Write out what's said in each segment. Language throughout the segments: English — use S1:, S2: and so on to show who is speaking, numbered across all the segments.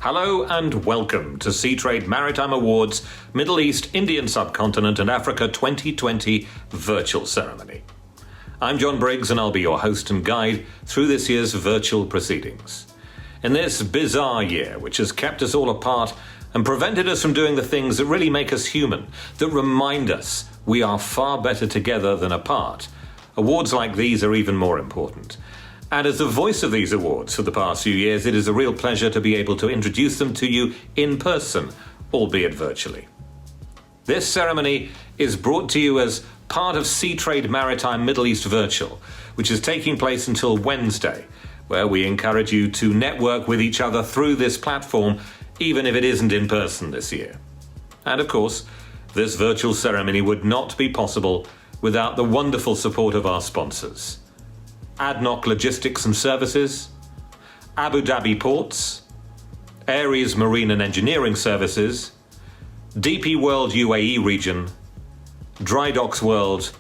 S1: Hello and welcome to Seatrade Maritime Awards Middle East, Indian Subcontinent and Africa 2020 virtual ceremony. I'm John Briggs and I'll be your host and guide through this year's virtual proceedings. In this bizarre year, which has kept us all apart and prevented us from doing the things that really make us human, that remind us we are far better together than apart, awards like these are even more important. And as the voice of these awards for the past few years, it is a real pleasure to be able to introduce them to you in person, albeit virtually. This ceremony is brought to you as part of Seatrade Maritime Middle East Virtual, which is taking place until Wednesday, where we encourage you to network with each other through this platform, even if it isn't in person this year. And of course, this virtual ceremony would not be possible without the wonderful support of our sponsors. ADNOC Logistics and Services, Abu Dhabi Ports, Aries Marine and Engineering Services, DP World UAE Region, Dry Docks World,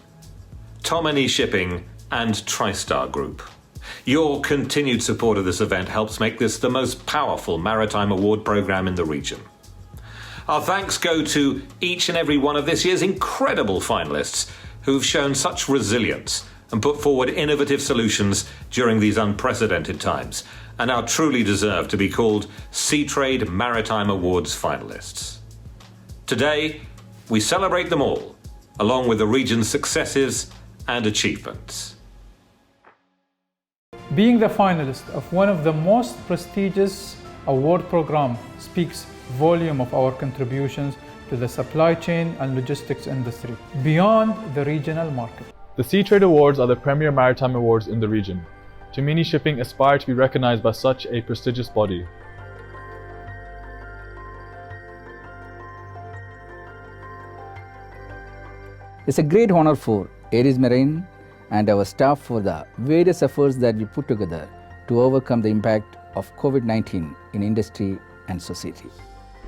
S1: Tomini Shipping and TriStar Group. Your continued support of this event helps make this the most powerful maritime award program in the region. Our thanks go to each and every one of this year's incredible finalists who've shown such resilience and put forward innovative solutions during these unprecedented times, and now truly deserve to be called Seatrade Maritime Awards finalists. Today, we celebrate them all, along with the region's successes and achievements.
S2: Being the finalist of one of the most prestigious award programs speaks volume of our contributions to the supply chain and logistics industry beyond the regional market.
S3: The Seatrade Awards are the premier maritime awards in the region. Tomini Shipping aspire to be recognized by such a prestigious body.
S4: It's a great honor for Aries Marine and our staff for the various efforts that we put together to overcome the impact of COVID-19 in industry and society.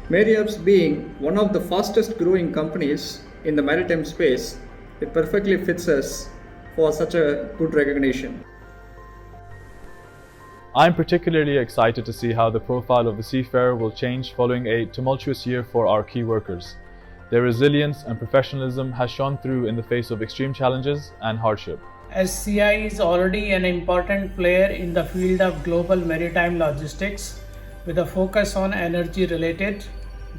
S5: Marriott's being one of the fastest growing companies in the maritime space, it perfectly fits us for such a good recognition.
S3: I'm particularly excited to see how the profile of the seafarer will change following a tumultuous year for our key workers. Their resilience and professionalism has shone through in the face of extreme challenges and hardship.
S6: As CI is already an important player in the field of global maritime logistics, with a focus on energy-related,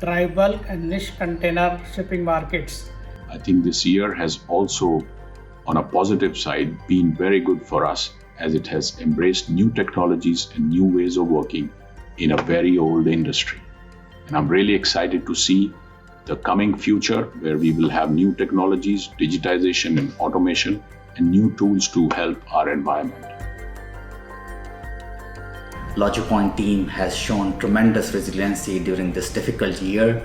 S6: dry bulk and niche container shipping markets.
S7: I think this year has also, on a positive side, been very good for us as it has embraced new technologies and new ways of working in a very old industry. And I'm really excited to see the coming future where we will have new technologies, digitization and automation, and new tools to help our environment.
S8: LogicPoint team has shown tremendous resiliency during this difficult year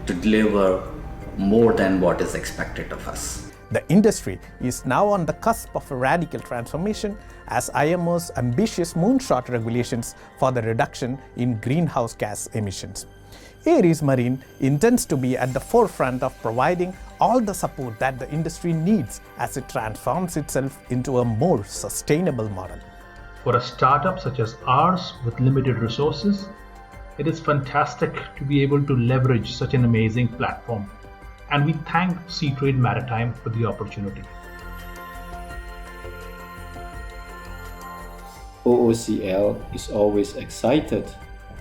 S8: to deliver more than what is expected of us.
S9: The industry is now on the cusp of a radical transformation as IMO's ambitious moonshot regulations for the reduction in greenhouse gas emissions. Aries Marine intends to be at the forefront of providing all the support that the industry needs as it transforms itself into a more sustainable model.
S10: For a startup such as ours with limited resources, it is fantastic to be able to leverage such an amazing platform. And we thank Seatrade Maritime for the opportunity.
S11: OOCL is always excited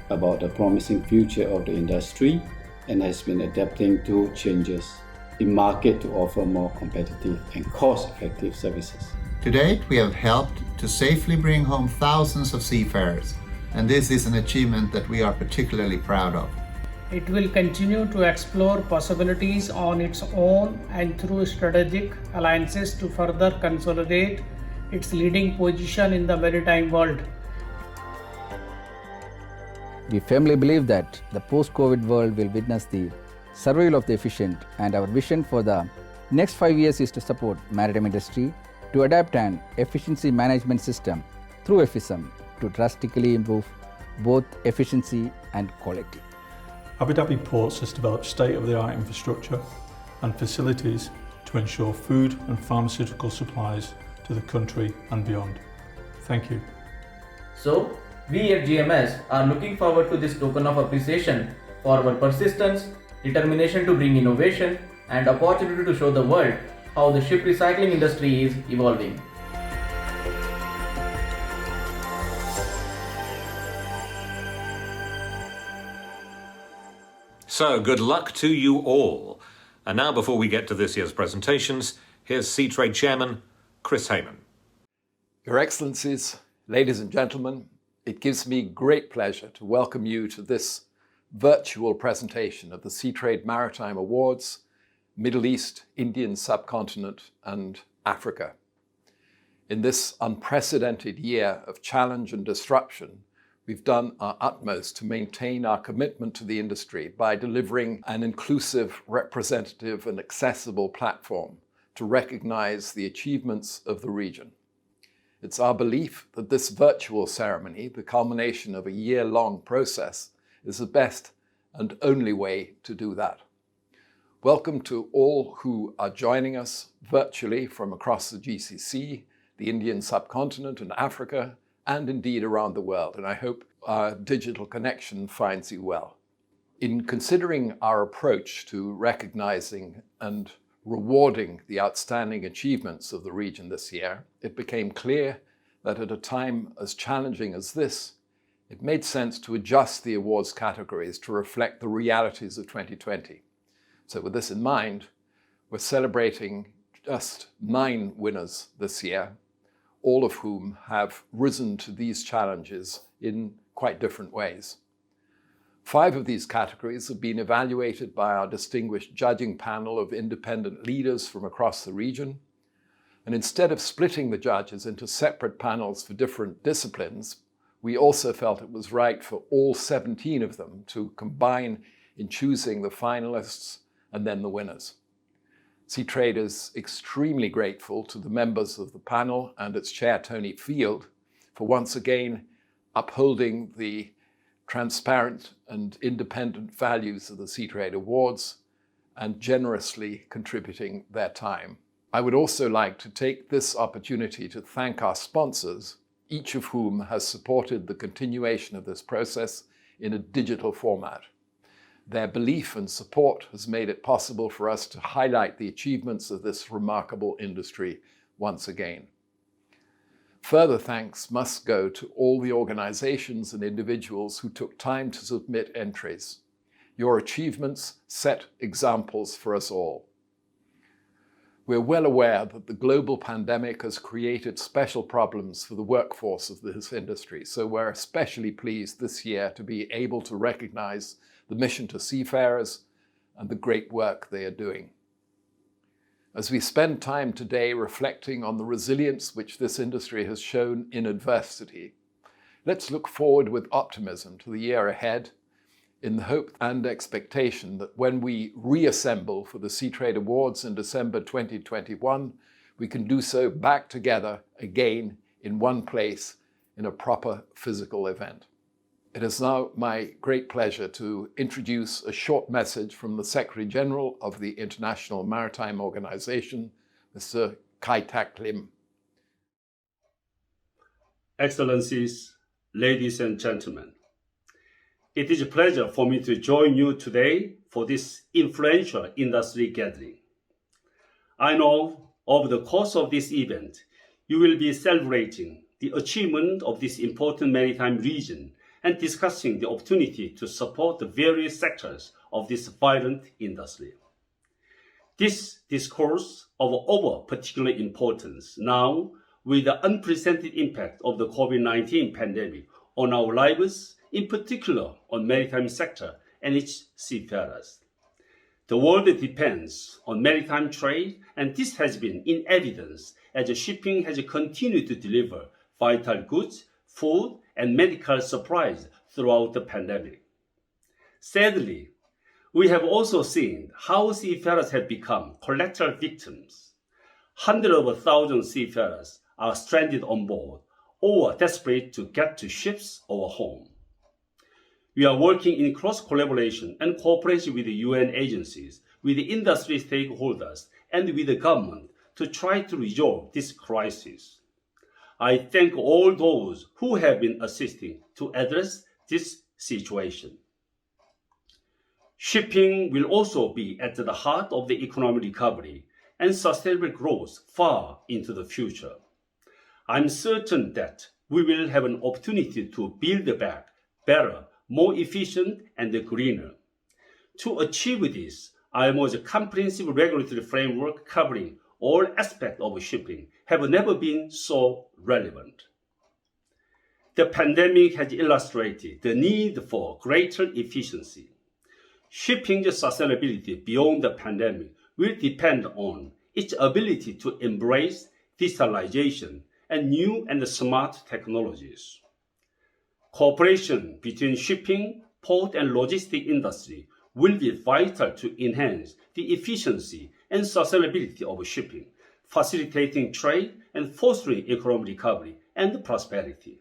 S11: about the promising future of the industry and has been adapting to changes in market to offer more competitive and cost-effective services.
S12: To date, we have helped to safely bring home thousands of seafarers, and this is an achievement that we are particularly proud of.
S6: It will continue to explore possibilities on its own and through strategic alliances to further consolidate its leading position in the maritime world.
S4: We firmly believe that the post-COVID world will witness the survival of the efficient, and our vision for the next 5 years is to support maritime industry to adapt an efficiency management system through FSM to drastically improve both efficiency and quality.
S13: Abu Dhabi Ports has developed state-of-the-art infrastructure and facilities to ensure food and pharmaceutical supplies to the country and beyond. Thank you.
S8: So,
S14: We at GMS are looking forward to this token of appreciation for our persistence, determination to bring innovation, and opportunity to show the world how the ship recycling industry is evolving.
S1: So, good luck to you all. And now, before we get to this year's presentations, here's Seatrade Chairman Chris Hayman.
S15: Your Excellencies, ladies and gentlemen, it gives me great pleasure to welcome you to this virtual presentation of the Seatrade Maritime Awards, Middle East, Indian Subcontinent, and Africa. In this unprecedented year of challenge and disruption, we've done our utmost to maintain our commitment to the industry by delivering an inclusive, representative, and accessible platform to recognize the achievements of the region. It's our belief that this virtual ceremony, the culmination of a year-long process, is the best and only way to do that. Welcome to all who are joining us virtually from across the GCC, the Indian subcontinent and Africa, and indeed around the world, and I hope our digital connection finds you well. In considering our approach to recognizing and rewarding the outstanding achievements of the region this year, it became clear that at a time as challenging as this, it made sense to adjust the awards categories to reflect the realities of 2020. So with this in mind, we're celebrating just 9 winners this year, all of whom have risen to these challenges in quite different ways. 5 of these categories have been evaluated by our distinguished judging panel of independent leaders from across the region. And instead of splitting the judges into separate panels for different disciplines, we also felt it was right for all 17 of them to combine in choosing the finalists and then the winners. Seatrade is extremely grateful to the members of the panel and its chair, Tony Field, for once again upholding the transparent and independent values of the Seatrade Awards and generously contributing their time. I would also like to take this opportunity to thank our sponsors, each of whom has supported the continuation of this process in a digital format. Their belief and support has made it possible for us to highlight the achievements of this remarkable industry once again. Further thanks must go to all the organizations and individuals who took time to submit entries. Your achievements set examples for us all. We're well aware that the global pandemic has created special problems for the workforce of this industry, so we're especially pleased this year to be able to recognize the mission to seafarers and the great work they are doing. As we spend time today reflecting on the resilience which this industry has shown in adversity, let's look forward with optimism to the year ahead in the hope and expectation that when we reassemble for the Seatrade Awards in December 2021, we can do so back together again in one place in a proper physical event. It is now my great pleasure to introduce a short message from the Secretary General of the International Maritime Organization, Mr. Kai Tak Lim.
S16: Excellencies, ladies and gentlemen, it is a pleasure for me to join you today for this influential industry gathering. I know over the course of this event, you will be celebrating the achievement of this important maritime region and discussing the opportunity to support the various sectors of this vibrant industry. This discourse of particular importance now, with the unprecedented impact of the COVID-19 pandemic on our lives, in particular on maritime sector and its seafarers. The world depends on maritime trade, and this has been in evidence as shipping has continued to deliver vital goods, food, and medical supplies throughout the pandemic. Sadly, we have also seen how seafarers have become collateral victims. Hundreds of thousands of seafarers are stranded on board or desperate to get to ships or home. We are working in close collaboration and cooperation with the UN agencies, with the industry stakeholders, and with the government to try to resolve this crisis. I thank all those who have been assisting to address this situation. Shipping will also be at the heart of the economic recovery and sustainable growth far into the future. I'm certain that we will have an opportunity to build back better, more efficient, and greener. To achieve this, IMO's comprehensive regulatory framework covering all aspects of shipping have never been so relevant. The pandemic has illustrated the need for greater efficiency. Shipping sustainability beyond the pandemic will depend on its ability to embrace digitalization and new and smart technologies. Cooperation between shipping, port, and logistics industry will be vital to enhance the efficiency and sustainability of shipping, facilitating trade and fostering economic recovery and prosperity.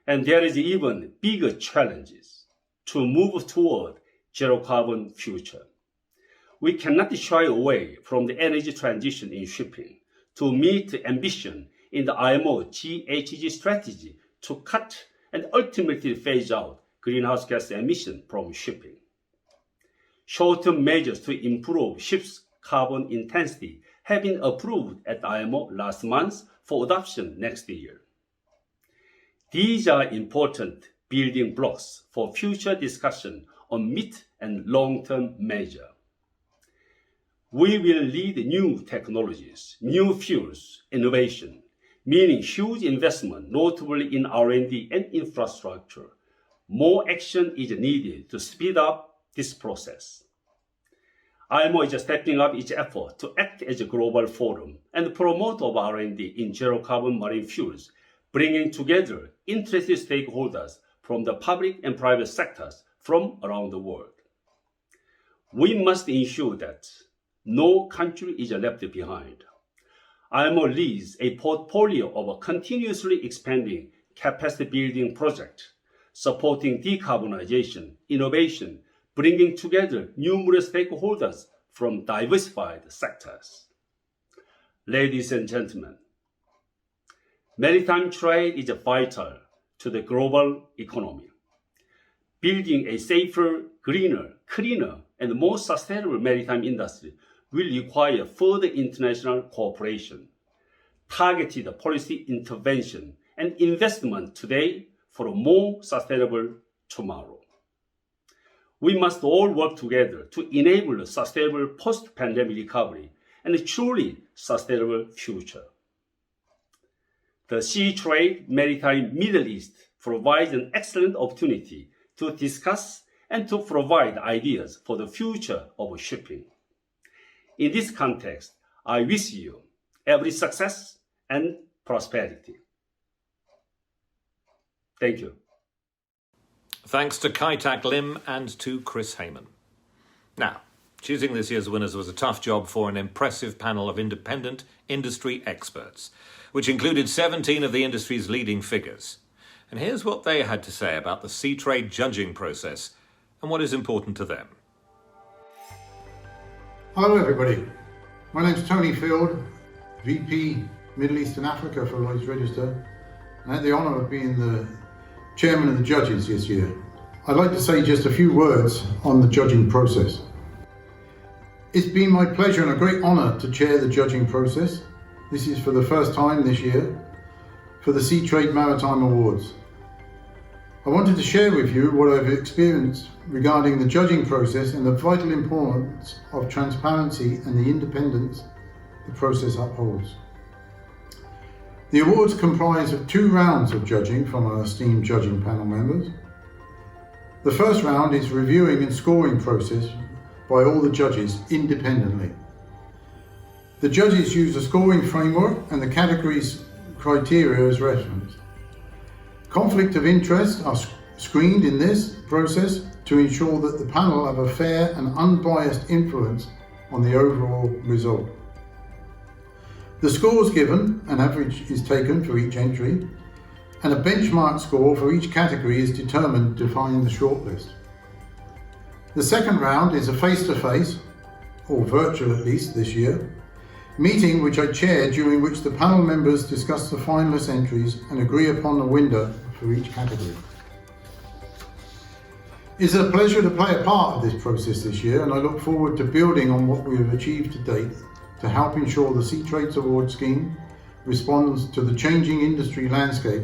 S16: And there is even bigger challenges to move toward zero carbon future. We cannot shy away from the energy transition in shipping to meet the ambition in the IMO GHG strategy to cut and ultimately phase out greenhouse gas emissions from shipping. Short-term measures to improve ships' carbon intensity have been approved at IMO last month for adoption next year. These are important building blocks for future discussion on mid and long-term measures. We will lead new technologies, new fuels, innovation, meaning huge investment, notably in R&D and infrastructure. More action is needed to speed up this process. IMO is stepping up its effort to act as a global forum and promoter of R&D in zero-carbon marine fuels, bringing together interested stakeholders from the public and private sectors from around the world. We must ensure that no country is left behind. IMO leads a portfolio of continuously expanding capacity-building projects, supporting decarbonization, innovation, bringing together numerous stakeholders from diversified sectors. Ladies and gentlemen, maritime trade is vital to the global economy. Building a safer, greener, cleaner, and more sustainable maritime industry will require further international cooperation, targeted policy intervention, and investment today for a more sustainable tomorrow. We must all work together to enable a sustainable post-pandemic recovery and a truly sustainable future. The Seatrade Maritime Middle East provides an excellent opportunity to discuss and to provide ideas for the future of shipping. In this context, I wish you every success and prosperity. Thank you.
S1: Thanks to Kai-Tak Lim and to Chris Heyman. Now, choosing this year's winners was a tough job for an impressive panel of independent industry experts, which included 17 of the industry's leading figures. And here's what they had to say about the Seatrade judging process and what is important to them.
S17: Hello everybody, my name's Tony Field, VP Middle East and Africa for Lloyd's Register, and I had the honour of being the chairman of the judges this year. I'd like to say just a few words on the judging process. It's been my pleasure and a great honour to chair the judging process. This is for the first time this year for the Seatrade Maritime Awards. I wanted to share with you what I've experienced regarding the judging process and the vital importance of transparency and the independence the process upholds. The awards comprise of 2 rounds of judging from our esteemed judging panel members. The first round is reviewing and scoring process by all the judges independently. The judges use a scoring framework and the categories criteria as reference. Conflict of interest are screened in this process to ensure that the panel have a fair and unbiased influence on the overall result. The scores given, an average is taken for each entry, and a benchmark score for each category is determined to define the shortlist. The second round is a face-to-face, or virtual at least this year, meeting which I chaired, during which the panel members discuss the finalist entries and agree upon the winner for each category. It's a pleasure to play a part of this process this year, and I look forward to building on what we have achieved to date to help ensure the Seatrade Award Scheme responds to the changing industry landscape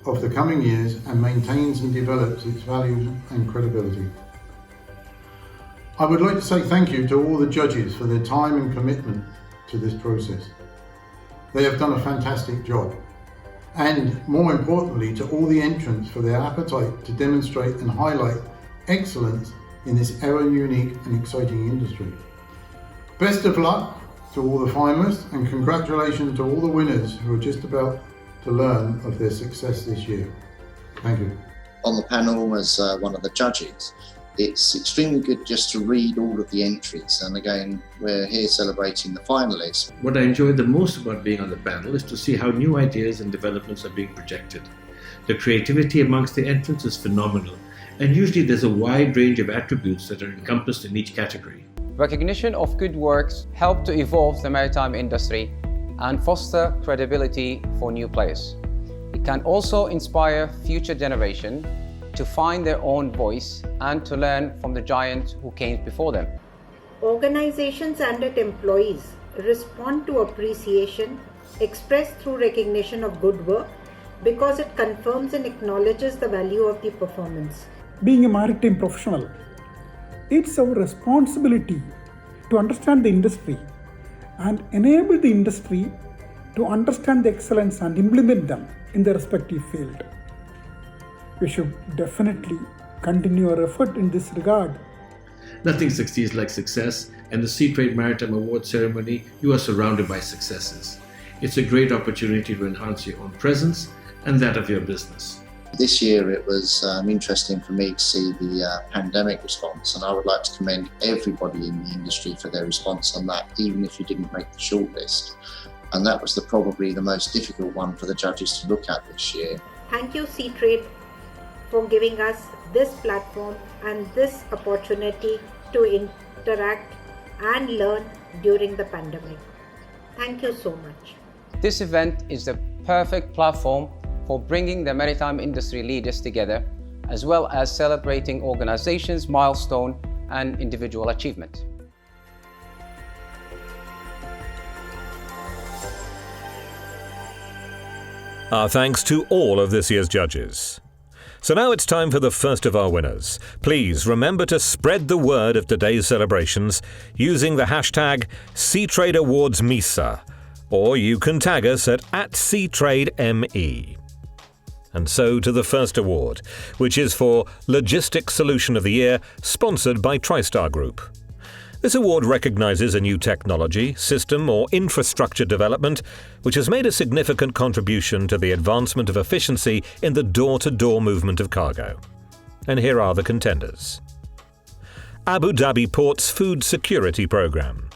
S17: of the coming years and maintains and develops its values and credibility. I would like to say thank you to all the judges for their time and commitment to this process. They have done a fantastic job. And more importantly, to all the entrants for their appetite to demonstrate and highlight excellence in this ever unique and exciting industry. Best of luck to all the finalists, and congratulations to all the winners who are just about to learn of their success this year. Thank you.
S18: On the panel as one of the judges, it's extremely good just to read all of the entries, and again we're here celebrating the finalists.
S19: What I enjoy the most about being on the panel is to see how new ideas and developments are being projected. The creativity amongst the entrants is phenomenal, and usually there's a wide range of attributes that are encompassed in each category.
S20: Recognition of good works help to evolve the maritime industry and foster credibility for new players. It can also inspire future generations to find their own voice and to learn from the giants who came before them.
S21: Organizations and its employees respond to appreciation expressed through recognition of good work because it confirms and acknowledges the value of the performance.
S22: Being a maritime professional, it's our responsibility to understand the industry and enable the industry to understand the excellence and implement them in their respective field. We should definitely continue our effort in this regard.
S19: Nothing succeeds like success, and the Seatrade Maritime Award ceremony, you are surrounded by successes. It's a great opportunity to enhance your own presence and that of your business.
S18: This year it was interesting for me to see the pandemic response, and I would like to commend everybody in the industry for their response on that, even if you didn't make the shortlist. And that was probably the most difficult one for the judges to look at this year.
S21: Thank you, Seatrade, for giving us this platform and this opportunity to interact and learn during the pandemic. Thank you so much.
S20: This event is the perfect platform for bringing the maritime industry leaders together, as well as celebrating organizations' milestone and individual achievement.
S1: Our thanks to all of this year's judges. So now it's time for the first of our winners. Please remember to spread the word of today's celebrations using the hashtag SeaTradeAwardsMISA, or you can tag us at @SeaTradeME. And so to the first award, which is for Logistics Solution of the Year, sponsored by TriStar Group. This award recognizes a new technology, system or infrastructure development which has made a significant contribution to the advancement of efficiency in the door-to-door movement of cargo. And here are the contenders. Abu Dhabi Port's Food Security Programme.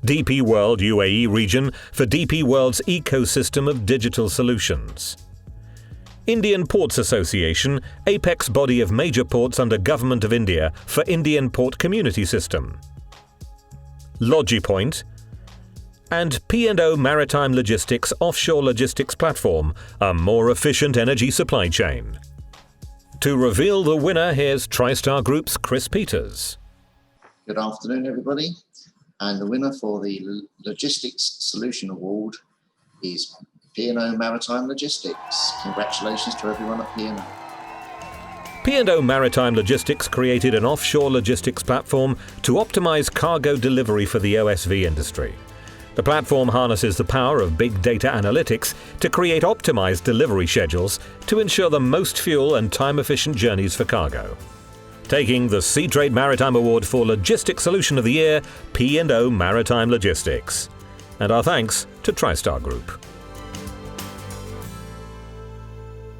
S1: DP World UAE region for DP World's ecosystem of digital solutions. Indian Ports Association, apex body of major ports under Government of India for Indian Port Community System. LogiPoint and P&O Maritime Logistics Offshore Logistics Platform, a more efficient energy supply chain. To reveal the winner, here's TriStar Group's Chris Peters.
S18: Good afternoon, everybody. And the winner for the Logistics Solution Award is P&O Maritime Logistics. Congratulations to everyone at P&O.
S1: P&O Maritime Logistics created an offshore logistics platform to optimize cargo delivery for the OSV industry. The platform harnesses the power of big data analytics to create optimized delivery schedules to ensure the most fuel and time-efficient journeys for cargo. Taking the Seatrade Maritime Award for Logistics Solution of the Year, P&O Maritime Logistics. And our thanks to TriStar Group.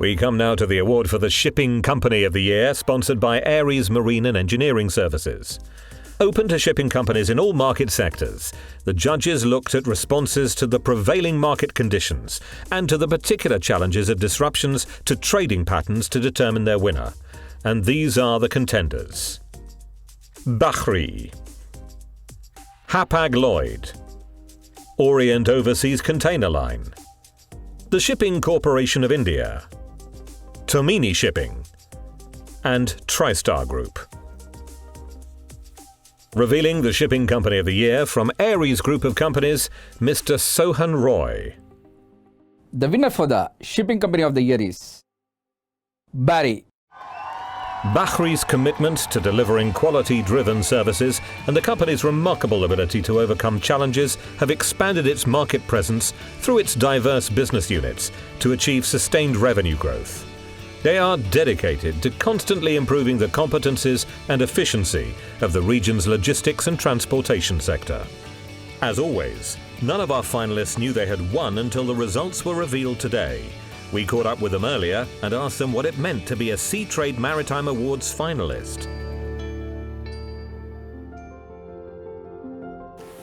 S1: We come now to the award for the Shipping Company of the Year, sponsored by Ares Marine and Engineering Services. Open to shipping companies in all market sectors, the judges looked at responses to the prevailing market conditions and to the particular challenges of disruptions to trading patterns to determine their winner. And these are the contenders. Bahri, Hapag-Lloyd, Orient Overseas Container Line, the Shipping Corporation of India, Tomini Shipping, and TriStar Group. Revealing the Shipping Company of the Year from Aries Group of Companies, Mr. Sohan Roy.
S4: The winner for the Shipping Company of the Year is Barry.
S1: Bahri's commitment to delivering quality-driven services and the company's remarkable ability to overcome challenges have expanded its market presence through its diverse business units to achieve sustained revenue growth. They are dedicated to constantly improving the competencies and efficiency of the region's logistics and transportation sector. As always, none of our finalists knew they had won until the results were revealed today. We caught up with them earlier and asked them what it meant to be a Seatrade Maritime Awards finalist.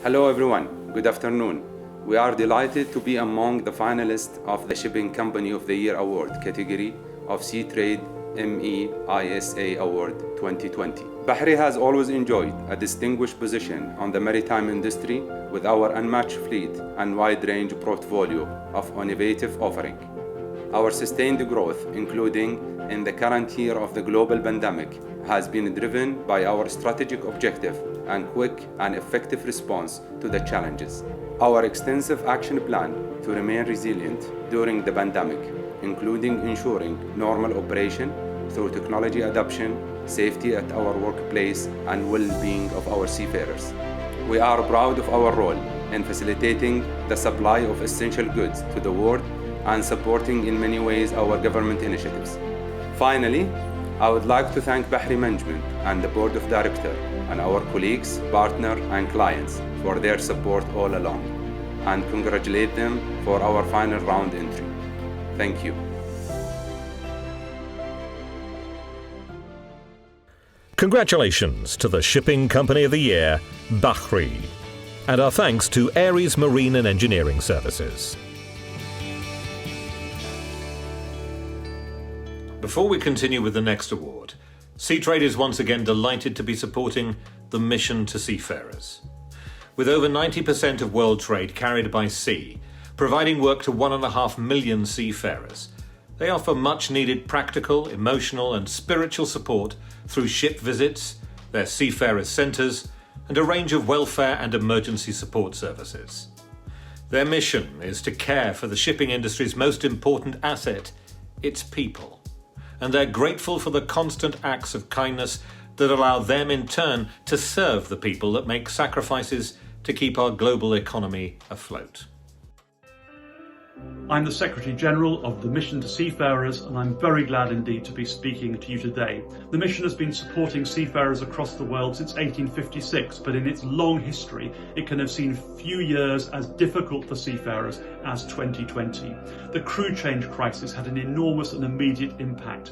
S2: Hello everyone, good afternoon. We are delighted to be among the finalists of the Shipping Company of the Year Award category of Seatrade MEISA Award 2020. Bahri has always enjoyed a distinguished position on the maritime industry with our unmatched fleet and wide range portfolio of innovative offering. Our sustained growth, including in the current year of the global pandemic, has been driven by our strategic objective and quick and effective response to the challenges. Our extensive action plan to remain resilient during the pandemic, including ensuring normal operation through technology adoption, safety at our workplace, and well-being of our seafarers. We are proud of our role in facilitating the supply of essential goods to the world and supporting in many ways our government initiatives. Finally, I would like to thank Bahri Management and the Board of Directors and our colleagues, partners, and clients for their support all along, and congratulate them for our final round entry. Thank you.
S1: Congratulations to the Shipping Company of the Year, Bahri, and our thanks to Aries Marine and Engineering Services. Before we continue with the next award, Seatrade is once again delighted to be supporting the mission to seafarers. With over 90% of world trade carried by sea, providing work to 1.5 million seafarers, they offer much-needed practical, emotional and spiritual support through ship visits, their seafarers' centres, and a range of welfare and emergency support services. Their mission is to care for the shipping industry's most important asset, its people, and they're grateful for the constant acts of kindness that allow them in turn to serve the people that make sacrifices to keep our global economy afloat.
S5: I'm the Secretary General of the Mission to Seafarers, and I'm very glad indeed to be speaking to you today. The mission has been supporting seafarers across the world since 1856, but in its long history, it can have seen few years as difficult for seafarers as 2020. The crew change crisis had an enormous and immediate impact.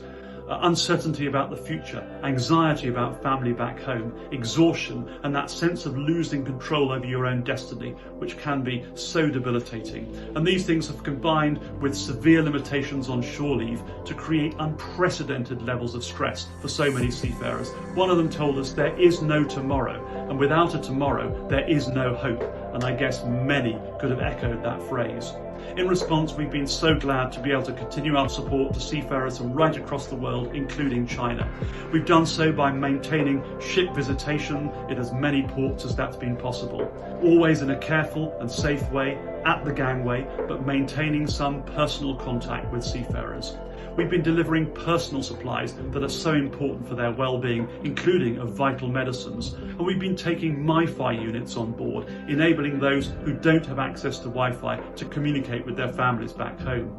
S5: Uncertainty about the future, anxiety about family back home, exhaustion, and that sense of losing control over your own destiny, which can be so debilitating. And these things have combined with severe limitations on shore leave to create unprecedented levels of stress for so many seafarers. One of them told us there is no tomorrow, and without a tomorrow, there is no hope. And I guess many could have echoed that phrase. In response, we've been so glad to be able to continue our support to seafarers from right across the world, including China. We've done so by maintaining ship visitation in as many ports as that's been possible, always in a careful and safe way at the gangway, but maintaining some personal contact with seafarers. We've been delivering personal supplies that are so important for their well-being, including of vital medicines. And we've been taking Wi-Fi units on board, enabling those who don't have access to Wi-Fi to communicate with their families back home.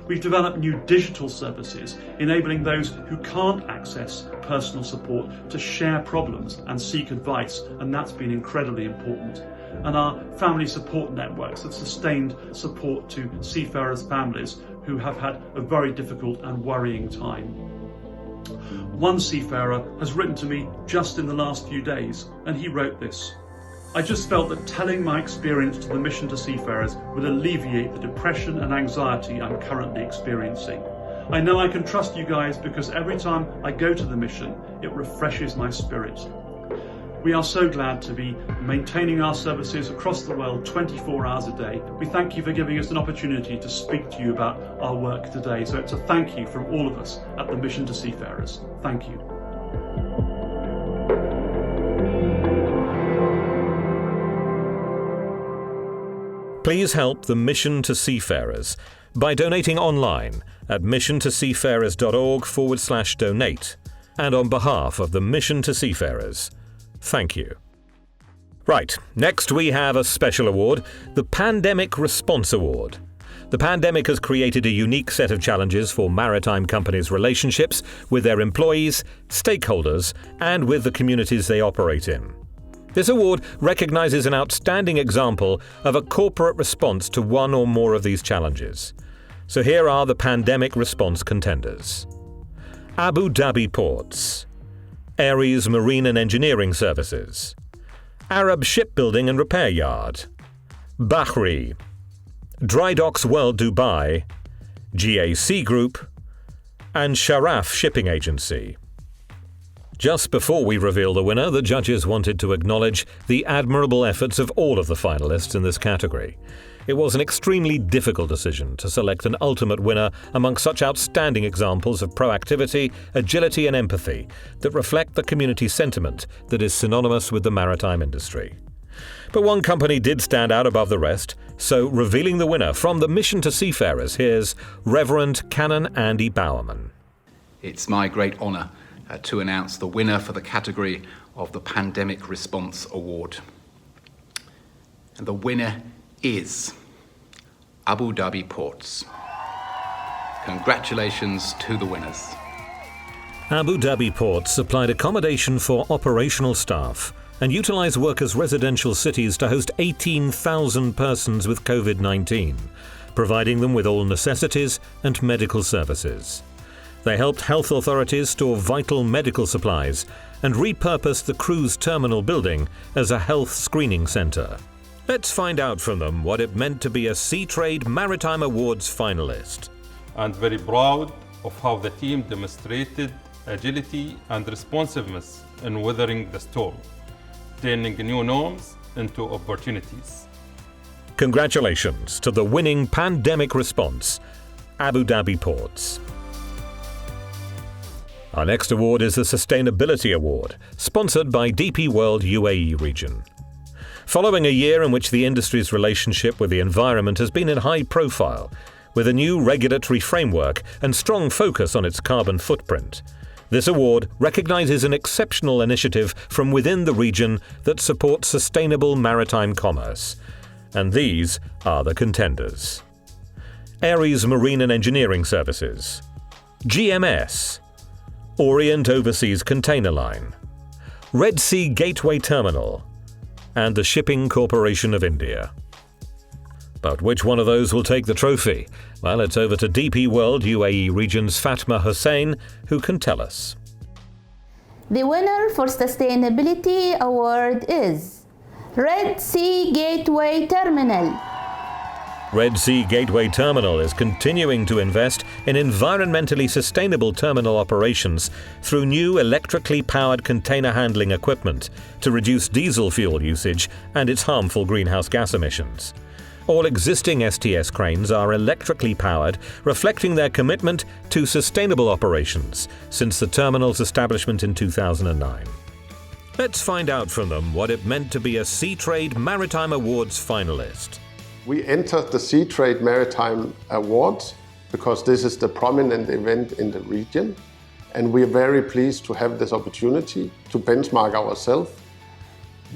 S5: We've developed new digital services, enabling those who can't access personal support to share problems and seek advice, and that's been incredibly important. And our family support networks have sustained support to seafarers' families who have had a very difficult and worrying time. One seafarer has written to me just in the last few days, and he wrote this: I just felt that telling my experience to the Mission to Seafarers would alleviate the depression and anxiety I'm currently experiencing. I know I can trust you guys because every time I go to the mission, it refreshes my spirit. We are so glad to be maintaining our services across the world 24 hours a day. We thank you for giving us an opportunity to speak to you about our work today. So it's a thank you from all of us at the Mission to Seafarers. Thank you.
S1: Please help the Mission to Seafarers by donating online at missiontoseafarers.org/donate and on behalf of the Mission to Seafarers. Thank you. Right, next we have a special award, the Pandemic Response Award. The pandemic has created a unique set of challenges for maritime companies' relationships with their employees, stakeholders, and with the communities they operate in. This award recognizes an outstanding example of a corporate response to one or more of these challenges. So here are the pandemic response contenders. Abu Dhabi Ports, Aries Marine and Engineering Services, Arab Shipbuilding and Repair Yard, Bahri, Dry Docks World Dubai, GAC Group, and Sharaf Shipping Agency. Just before we reveal the winner, the judges wanted to acknowledge the admirable efforts of all of the finalists in this category. It was an extremely difficult decision to select an ultimate winner among such outstanding examples of proactivity, agility and empathy that reflect the community sentiment that is synonymous with the maritime industry. But one company did stand out above the rest, so revealing the winner from the Mission to Seafarers, here's Reverend Canon Andy Bowerman.
S3: It's my great honour to announce the winner for the category of the Pandemic Response Award. And the winner is Abu Dhabi Ports. Congratulations to the winners.
S1: Abu Dhabi Ports supplied accommodation for operational staff and utilised work as residential cities to host 18,000 persons with COVID-19, providing them with all necessities and medical services. They helped health authorities store vital medical supplies and repurposed the cruise terminal building as a health screening centre. Let's find out from them what it meant to be a Seatrade Maritime Awards finalist.
S7: And very proud of how the team demonstrated agility and responsiveness in weathering the storm, turning new norms into opportunities.
S1: Congratulations to the winning pandemic response, Abu Dhabi Ports. Our next award is the Sustainability Award, sponsored by DP World UAE region. Following a year in which the industry's relationship with the environment has been in high profile, with a new regulatory framework and strong focus on its carbon footprint, this award recognizes an exceptional initiative from within the region that supports sustainable maritime commerce. And these are the contenders. Aries Marine and Engineering Services, GMS, Orient Overseas Container Line, Red Sea Gateway Terminal, and the Shipping Corporation of India. But which one of those will take the trophy? Well, it's over to DP World UAE region's Fatma Hussain, who can tell us.
S23: The winner for Sustainability Award is Red Sea Gateway Terminal.
S1: Red Sea Gateway Terminal is continuing to invest in environmentally sustainable terminal operations through new electrically powered container handling equipment to reduce diesel fuel usage and its harmful greenhouse gas emissions. All existing STS cranes are electrically powered, reflecting their commitment to sustainable operations since the terminal's establishment in 2009. Let's find out from them what it meant to be a Seatrade Maritime Awards finalist.
S24: We entered the Seatrade Maritime Awards because this is the prominent event in the region, and we are very pleased to have this opportunity to benchmark ourselves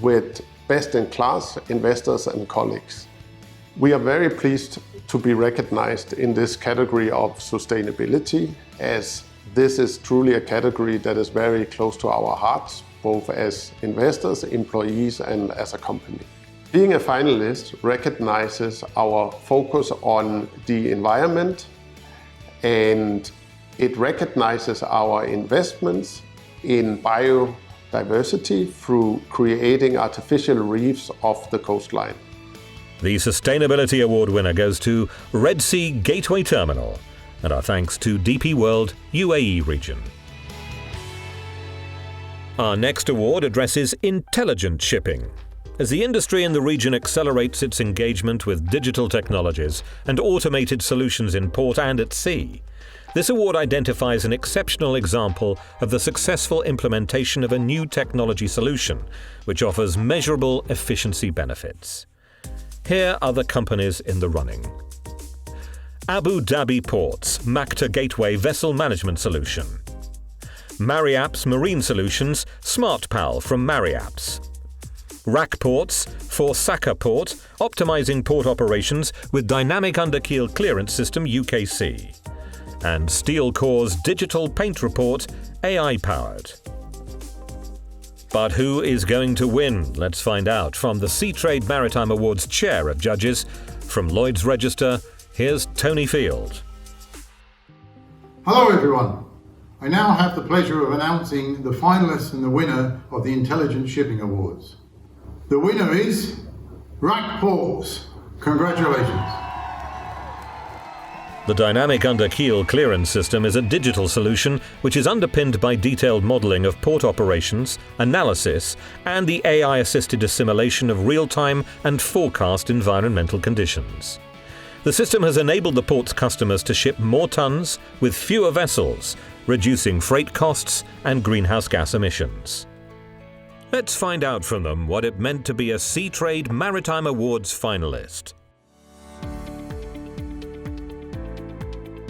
S24: with best-in-class investors and colleagues. We are very pleased to be recognized in this category of sustainability, as this is truly a category that is very close to our hearts, both as investors, employees, and as a company. Being a finalist recognizes our focus on the environment, and it recognizes our investments in biodiversity through creating artificial reefs off the coastline.
S1: The Sustainability Award winner goes to Red Sea Gateway Terminal, and our thanks to DP World UAE region. Our next award addresses intelligent shipping. As the industry in the region accelerates its engagement with digital technologies and automated solutions in port and at sea, this award identifies an exceptional example of the successful implementation of a new technology solution, which offers measurable efficiency benefits. Here are the companies in the running. Abu Dhabi Ports Macta Gateway Vessel Management Solution. Mariapps Marine Solutions SmartPal from Mariapps. RAC Ports for Saka Port, optimizing port operations with Dynamic Underkeel Clearance System UKC. And Steel Core's Digital Paint Report, AI-powered. But who is going to win? Let's find out from the Seatrade Maritime Awards Chair of Judges. From Lloyd's Register, here's Tony Field.
S17: Hello everyone. I now have the pleasure of announcing the finalists and the winner of the Intelligent Shipping Awards. The winner is RAC Ports. Congratulations.
S1: The Dynamic Underkeel Clearance System is a digital solution which is underpinned by detailed modelling of port operations, analysis, and the AI-assisted assimilation of real-time and forecast environmental conditions. The system has enabled the port's customers to ship more tons with fewer vessels, reducing freight costs and greenhouse gas emissions. Let's find out from them what it meant to be a Seatrade Maritime Awards finalist.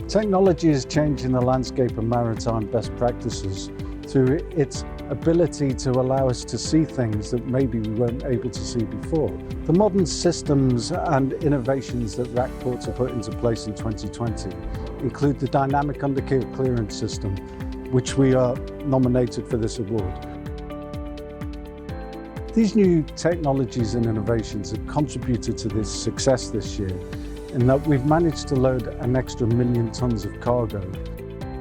S9: Technology is changing the landscape of maritime best practices through its ability to allow us to see things that maybe we weren't able to see before. The modern systems and innovations that RAC Ports have put into place in 2020 include the Dynamic Underkeel Clearance System, which we are nominated for this award. These new technologies and innovations have contributed to this success this year in that we've managed to load an extra 1 million tons of cargo.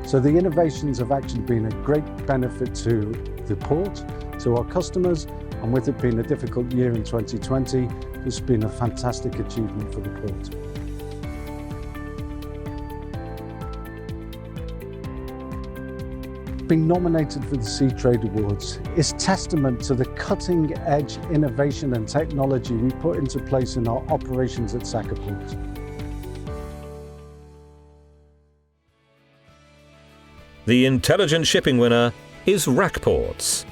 S9: So the innovations have actually been a great benefit to the port, to our customers, and with it being a difficult year in 2020, this has been a fantastic achievement for the port. Being nominated for the Seatrade Awards is testament to the cutting-edge innovation and technology we put into place in our operations at Saka Port.
S1: The Intelligent Shipping winner is RAC Ports.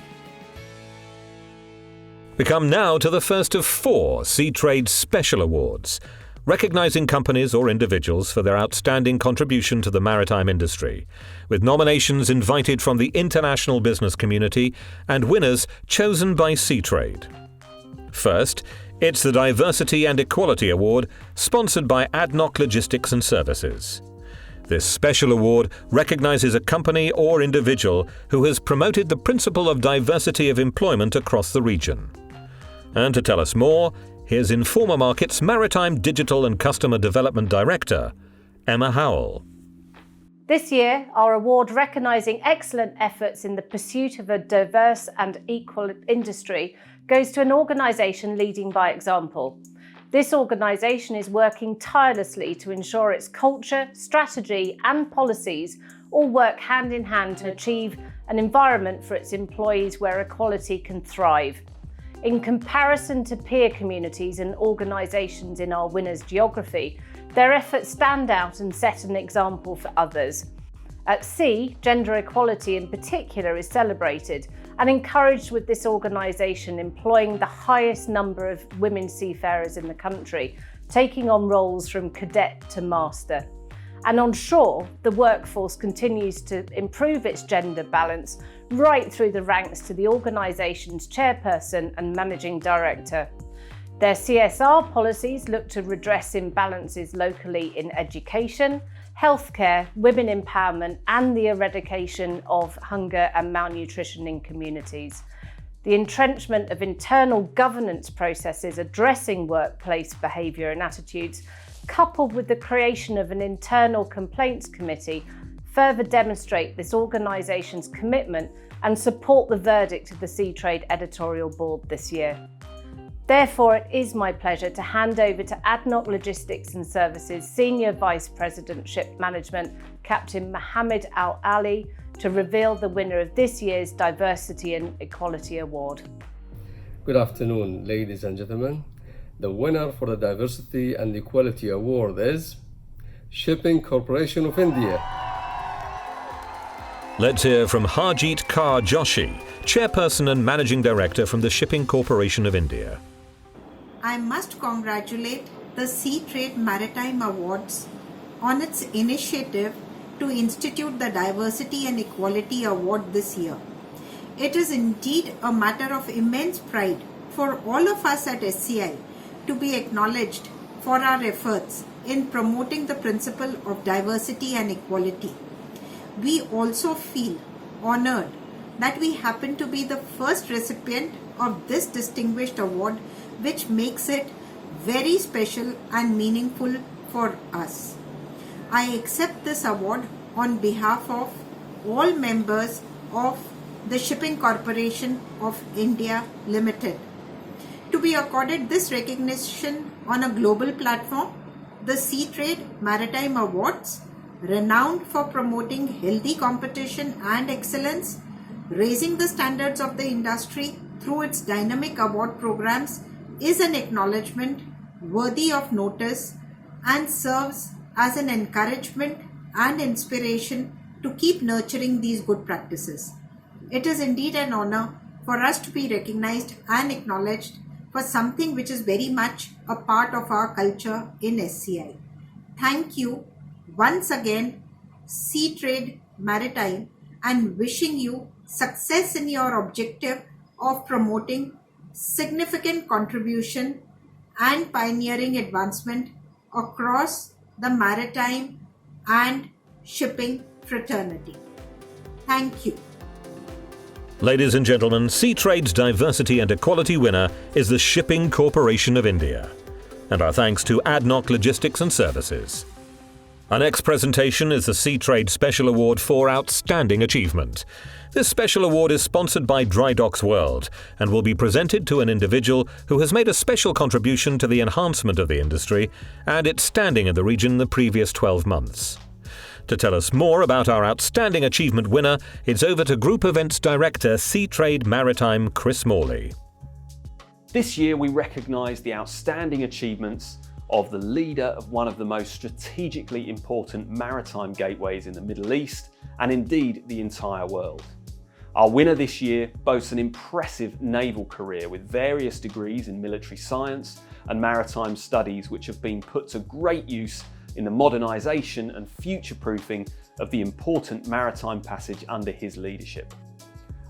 S1: We come now to the first of 4 Seatrade Special Awards, recognising companies or individuals for their outstanding contribution to the maritime industry, with nominations invited from the international business community and winners chosen by Seatrade. First, it's the Diversity and Equality Award, sponsored by ADNOC Logistics and Services. This special award recognises a company or individual who has promoted the principle of diversity of employment across the region. And to tell us more, here's Informa Markets Maritime Digital and Customer Development Director, Emma Howell.
S10: This year, our award recognising excellent efforts in the pursuit of a diverse and equal industry goes to an organisation leading by example. This organisation is working tirelessly to ensure its culture, strategy and policies all work hand in hand to achieve an environment for its employees where equality can thrive. In comparison to peer communities and organisations in our winners' geography, their efforts stand out and set an example for others. At sea, gender equality in particular is celebrated and encouraged, with this organisation employing the highest number of women seafarers in the country, taking on roles from cadet to master. And on shore, the workforce continues to improve its gender balance right through the ranks to the organisation's chairperson and managing director. Their CSR policies look to redress imbalances locally in education, healthcare, women empowerment and the eradication of hunger and malnutrition in communities. The entrenchment of internal governance processes addressing workplace behaviour and attitudes, coupled with the creation of an internal complaints committee, further demonstrate this organisation's commitment and support the verdict of the Seatrade editorial board this year. Therefore, it is my pleasure to hand over to ADNOC Logistics and Services Senior Vice President Ship Management, Captain Mohammed Al Ali, to reveal the winner of this year's Diversity and Equality Award.
S6: Good afternoon, ladies and gentlemen. The winner for the Diversity and Equality Award is Shipping Corporation of India.
S1: Let's hear from Harjeet Kaur Joshi, Chairperson and Managing Director from the Shipping Corporation of India.
S21: I must congratulate the Seatrade Maritime Awards on its initiative to institute the Diversity and Equality Award this year. It is indeed a matter of immense pride for all of us at SCI to be acknowledged for our efforts in promoting the principle of diversity and equality. We also feel honored that we happen to be the first recipient of this distinguished award, which makes it very special and meaningful for us. I accept this award on behalf of all members of the Shipping Corporation of India Limited. To be accorded this recognition on a global platform, the Seatrade Maritime Awards, renowned for promoting healthy competition and excellence, raising the standards of the industry through its dynamic award programs, is an acknowledgement worthy of notice and serves as an encouragement and inspiration to keep nurturing these good practices. It is indeed an honor for us to be recognized and acknowledged for something which is very much a part of our culture in SCI. Thank you once again, Seatrade Maritime, and wishing you success in your objective of promoting significant contribution and pioneering advancement across the maritime and shipping fraternity. Thank you.
S1: Ladies and gentlemen, Seatrade's Diversity and Equality winner is the Shipping Corporation of India. And our thanks to ADNOC Logistics and Services. Our next presentation is the Seatrade Special Award for Outstanding Achievement. This special award is sponsored by Dry Docks World and will be presented to an individual who has made a special contribution to the enhancement of the industry and its standing in the region in the previous 12 months. To tell us more about our Outstanding Achievement winner, it's over to Group Events Director, Seatrade Maritime, Chris Morley.
S11: This year we recognise the outstanding achievements of the leader of one of the most strategically important maritime gateways in the Middle East and indeed the entire world. Our winner this year boasts an impressive naval career with various degrees in military science and maritime studies which have been put to great use in the modernisation and future-proofing of the important maritime passage under his leadership.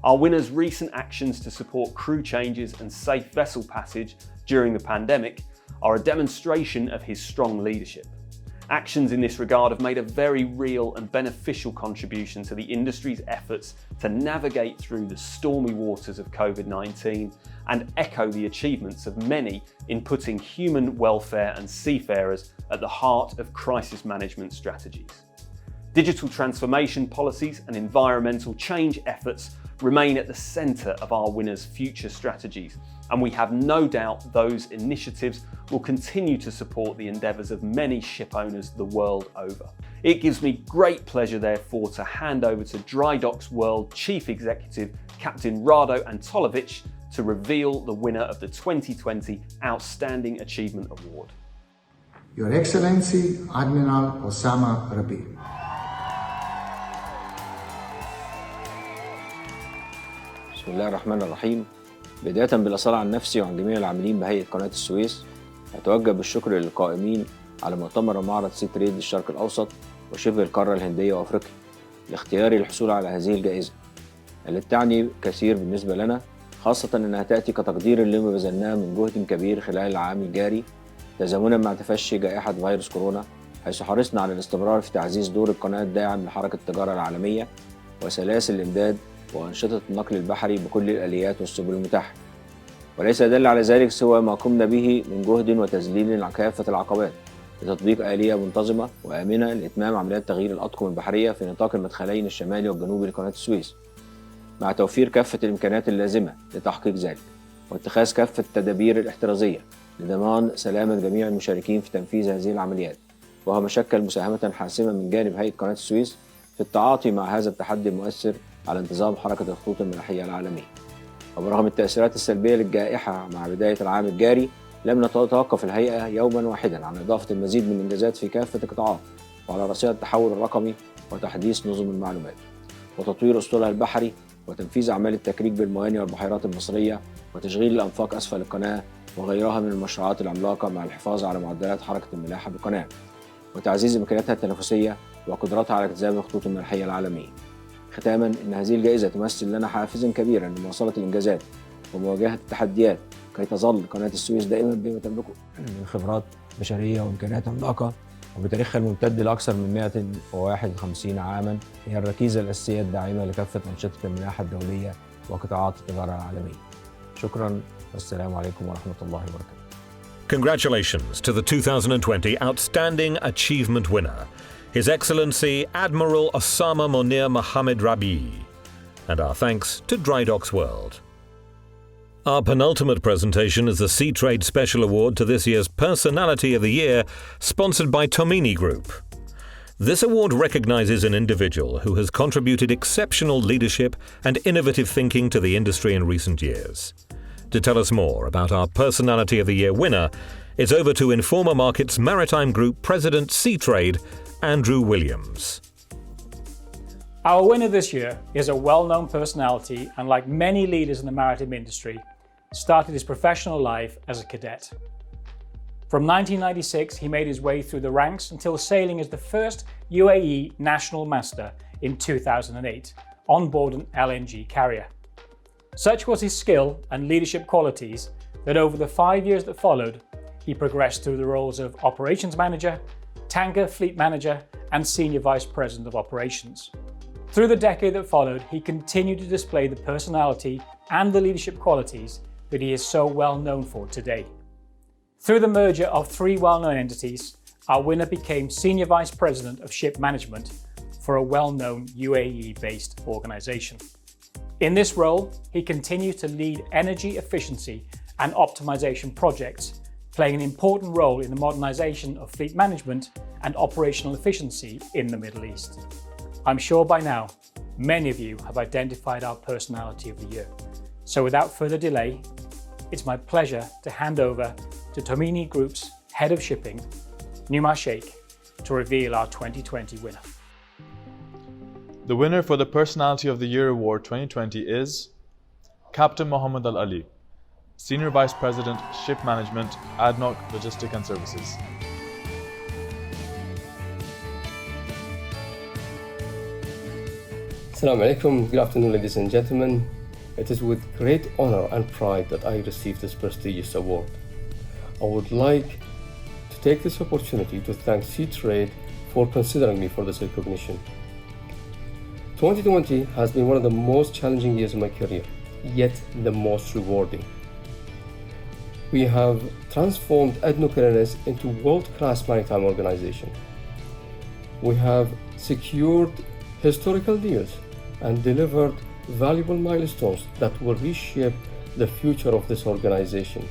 S11: Our winner's recent actions to support crew changes and safe vessel passage during the pandemic are a demonstration of his strong leadership. Actions in this regard have made a very real and beneficial contribution to the industry's efforts to navigate through the stormy waters of COVID-19 and echo the achievements of many in putting human welfare and seafarers at the heart of crisis management strategies. Digital transformation policies and environmental change efforts remain at the centre of our winners' future strategies, and we have no doubt those initiatives will continue to support the endeavours of many ship owners the world over. It gives me great pleasure, therefore, to hand over to Dry Docks World Chief Executive Captain Rado Antolovich to reveal the winner of the 2020 Outstanding Achievement Award.
S12: Your Excellency Admiral Osama Rabi.
S13: بسم الله الرحمن الرحيم. بداية بالأصالة عن نفسي وعن جميع العاملين بهيئة قناة السويس، أتوجه بالشكر للقائمين على مؤتمر ومعرض سي تريد للشرق الأوسط وشبه القارة الهندية وأفريقيا لاختياري للحصول على هذه الجائزة التي تعني كثير بالنسبة لنا، خاصة أنها تأتي كتقدير لما بذلناه من جهد كبير خلال العام الجاري تزامنا مع تفشي جائحة فيروس كورونا، حيث حرصنا على الاستمرار في تعزيز دور القناة الداعم لحركة التجارة العالمية وسلاسل الإمداد وأنشطة النقل البحري بكل الآليات والسبل المتاحة. وليس يدل على ذلك سوى ما قمنا به من جهد وتذليل على كافة العقبات لتطبيق آلية منتظمة وآمنة لإتمام عمليات تغيير الأطقم البحرية في نطاق المدخلين الشمالي والجنوبي لقناة السويس، مع توفير كافة الإمكانات اللازمة لتحقيق ذلك واتخاذ كافة التدابير الاحترازية لضمان سلامة جميع المشاركين في تنفيذ هذه العمليات، وهو ما شكل مساهمة حاسمة من جانب هيئة قناة السويس في التعاطي مع هذا التحدي المؤثر على انتظام حركة الخطوط الملاحية العالمية. وبرغم التأثيرات السلبية للجائحة مع بداية العام الجاري، لم نتوقف الهيئة يوما واحدا عن إضافة المزيد من الإنجازات في كافة القطاعات، وعلى رأسها التحول الرقمي وتحديث نظم المعلومات وتطوير أسطولها البحري وتنفيذ أعمال التكريك بالموانئ والبحيرات المصرية وتشغيل الأنفاق أسفل القناة وغيرها من المشروعات العملاقة مع الحفاظ على معدلات حركة الملاحة بالقناة وتعزيز إمكانياتها التنافسية وقدرتها على اجتذاب الخطوط الملاحية العالمية. ختاما، إن هذه الجائزة تمثل لنا حافزا كبيرا لمواصلة الإنجازات ومواجهة التحديات كي تظل قناة السويس دائما بما تملكه من خبرات بشرية وإمكانيات عملاقة وبتاريخها الممتد لأكثر من 151 عاما هي الركيزة الأساسية الداعمة لكافة أنشطة الملاحة الدولية وقطاعات التجارة العالمية. شكرا والسلام عليكم ورحمة الله وبركاته.
S1: Congratulations to the 2020 Outstanding Achievement winner, His Excellency Admiral Osama Monir Mohammed Rabi, and our thanks to Dry Docks World. Our penultimate presentation is the Seatrade Special Award to this year's Personality of the Year, sponsored by Tomini Group. This award recognizes an individual who has contributed exceptional leadership and innovative thinking to the industry in recent years. To tell us more about our Personality of the Year winner, it's over to Informa Markets Maritime Group President Seatrade, Andrew Williams.
S8: Our winner this year is a well-known personality and, like many leaders in the maritime industry, started his professional life as a cadet. From 1996, he made his way through the ranks until sailing as the first UAE National Master in 2008 on board an LNG carrier. Such was his skill and leadership qualities that over the 5 years that followed, he progressed through the roles of Operations Manager, Tanker Fleet Manager, and Senior Vice President of Operations. Through the decade that followed, he continued to display the personality and the leadership qualities that he is so well known for today. Through the merger of 3 well-known entities, our winner became Senior Vice President of Ship Management for a well-known UAE-based organization. In this role, he continued to lead energy efficiency and optimization projects, playing an important role in the modernization of fleet management and operational efficiency in the Middle East. I'm sure by now, many of you have identified our Personality of the Year. So without further delay, it's my pleasure to hand over to Tomini Group's Head of Shipping, Numa Sheikh, to reveal our 2020 winner.
S14: The winner for the Personality of the Year Award 2020 is Captain Mohammed Al Ali, Senior Vice President, Ship Management, ADNOC Logistics and Services.
S6: Assalamu alaikum, good afternoon ladies and gentlemen. It is with great honor and pride that I receive this prestigious award. I would like to take this opportunity to thank Seatrade for considering me for this recognition. 2020 has been one of the most challenging years of my career, yet the most rewarding. We have transformed ADNOC L&S into a world-class maritime organization. We have secured historical deals and delivered valuable milestones that will reshape the future of this organization.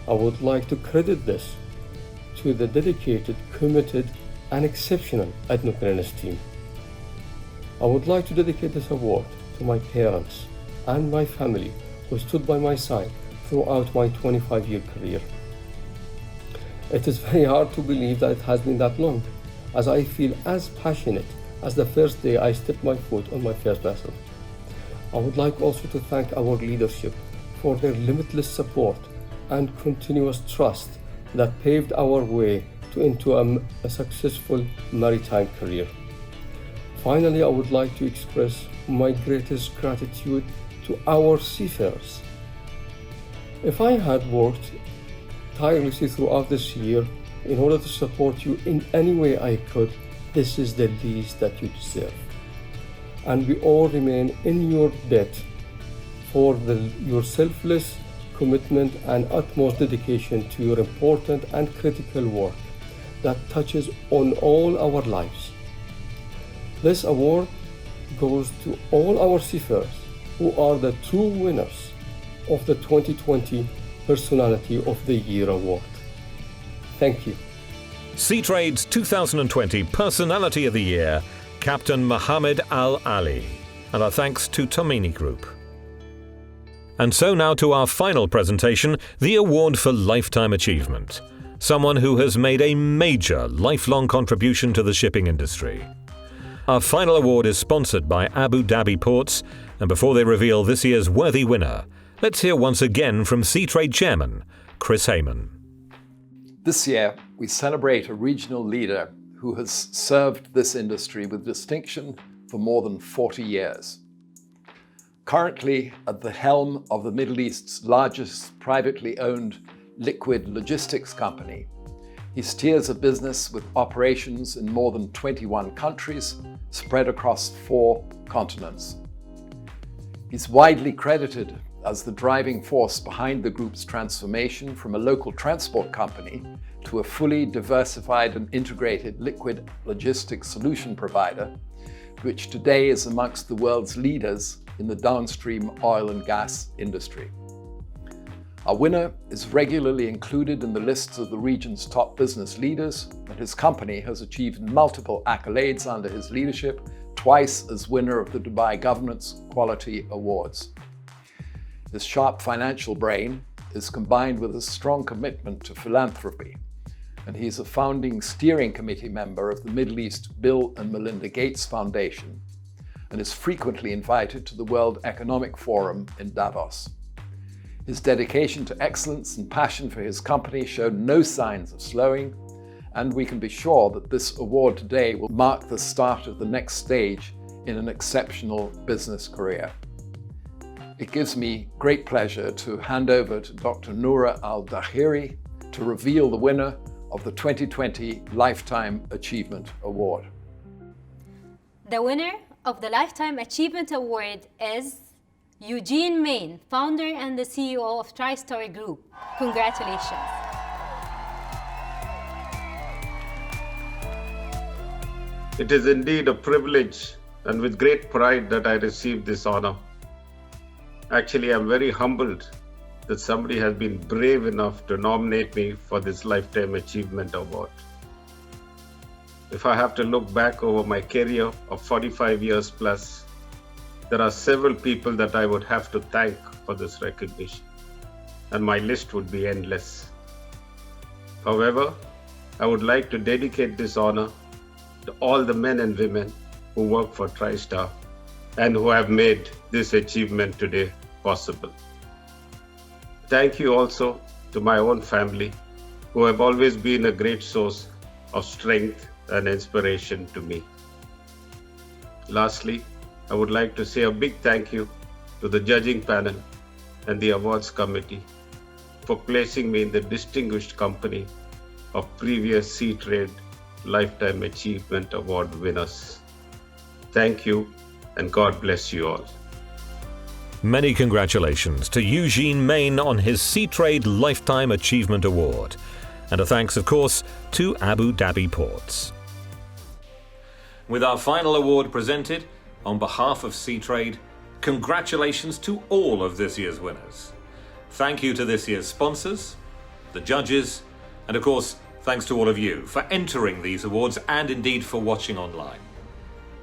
S6: I would like to credit this to the dedicated, committed, and exceptional ADNOC L&S team. I would like to dedicate this award to my parents and my family who stood by my side throughout my 25-year career. It is very hard to believe that it has been that long, as I feel as passionate as the first day I stepped my foot on my first vessel. I would like also to thank our leadership for their limitless support and continuous trust that paved our way into a successful maritime career. Finally, I would like to express my greatest gratitude to our seafarers. If I had worked tirelessly throughout this year in order to support you in any way I could, this is the least that you deserve. And we all remain in your debt for your selfless commitment and utmost dedication to your important and critical work that touches on all our lives. This award goes to all our seafarers who are the true winners of the 2020 Personality of the Year Award. Thank you.
S1: Seatrade's 2020 Personality of the Year Captain Mohammed Al Ali, and our thanks to Tomini Group. And so now to our final presentation, the Award for Lifetime Achievement. Someone who has made a major lifelong contribution to the shipping industry. Our final award is sponsored by Abu Dhabi Ports, and before they reveal this year's worthy winner, let's hear once again from Seatrade Chairman Chris Hayman.
S15: This year, we celebrate a regional leader who has served this industry with distinction for more than 40 years. Currently at the helm of the Middle East's largest privately owned liquid logistics company, he steers a business with operations in more than 21 countries spread across 4 continents. He's widely credited as the driving force behind the group's transformation from a local transport company to a fully diversified and integrated liquid logistics solution provider, which today is amongst the world's leaders in the downstream oil and gas industry. Our winner is regularly included in the lists of the region's top business leaders, and his company has achieved multiple accolades under his leadership, twice as winner of the Dubai government's Quality Awards. His sharp financial brain is combined with a strong commitment to philanthropy, and he is a founding steering committee member of the Middle East Bill and Melinda Gates Foundation, and is frequently invited to the World Economic Forum in Davos. His dedication to excellence and passion for his company showed no signs of slowing, and we can be sure that this award today will mark the start of the next stage in an exceptional business career. It gives me great pleasure to hand over to Dr. Noura Al-Dahiri to reveal the winner of the 2020 Lifetime Achievement Award.
S16: The winner of the Lifetime Achievement Award is Eugene Main, founder and the CEO of TriStory Group. Congratulations.
S19: It is indeed a privilege and with great pride that I received this honor. Actually, I'm very humbled that somebody has been brave enough to nominate me for this Lifetime Achievement Award. If I have to look back over my career of 45 years plus, there are several people that I would have to thank for this recognition, and my list would be endless. However, I would like to dedicate this honor to all the men and women who work for TriStar and who have made this achievement today possible. Thank you also to my own family, who have always been a great source of strength and inspiration to me. Lastly, I would like to say a big thank you to the judging panel and the awards committee for placing me in the distinguished company of previous Seatrade Lifetime Achievement Award winners. Thank you, and God bless you all.
S1: Many congratulations to Eugene Main on his Seatrade Lifetime Achievement Award, and a thanks, of course, to Abu Dhabi Ports. With our final award presented, on behalf of Seatrade, congratulations to all of this year's winners. Thank you to this year's sponsors, the judges, and of course, thanks to all of you for entering these awards and indeed for watching online.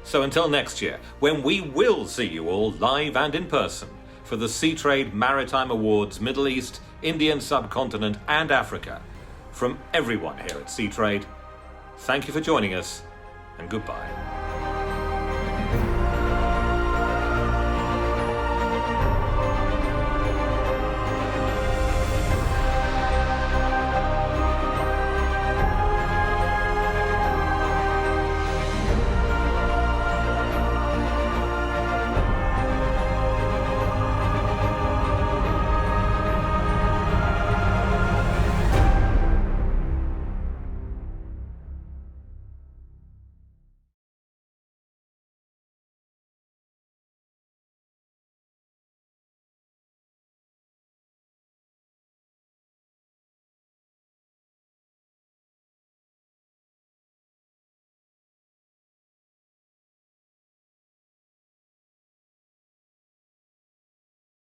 S1: So until next year, when we will see you all live and in person for the Seatrade Maritime Awards Middle East, Indian Subcontinent and Africa, from everyone here at Seatrade, thank you for joining us and goodbye.